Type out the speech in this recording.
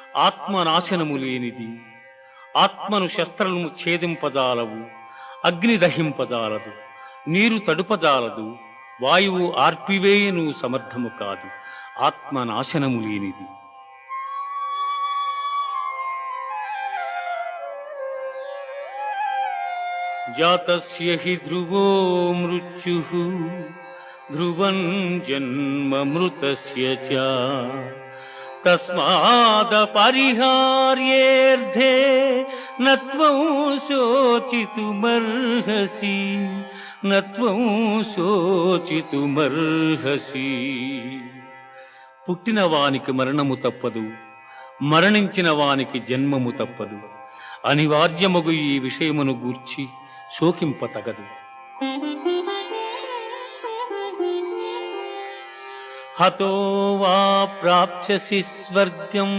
ఆత్మనాశనము లేనిది. ఆత్మను శస్త్రము ఛేదింపజాలవు, అగ్ని దహింపజాలదు, నీరు తడుపజాలదు, వాయువు ఆర్పివేయను సమర్థము కాదు. ఆత్మనాశనము లేనిది. జాతస్య హి ధ్రువో మృత్యుః ధ్రువం జన్మమృతస్య చ తస్మాదపరిహార్యేర్థే నత్వం శోచితుమర్హసి నత్వం శోచితుమర్హసి. పుట్టిన వానికి మరణము తప్పదు, మరణించిన వానికి జన్మము తప్పదు. అనివార్యమగు ఈ విషయమును గూర్చి శోకింపతగదు. హతో వా ప్రాప్స్యసి స్వర్గం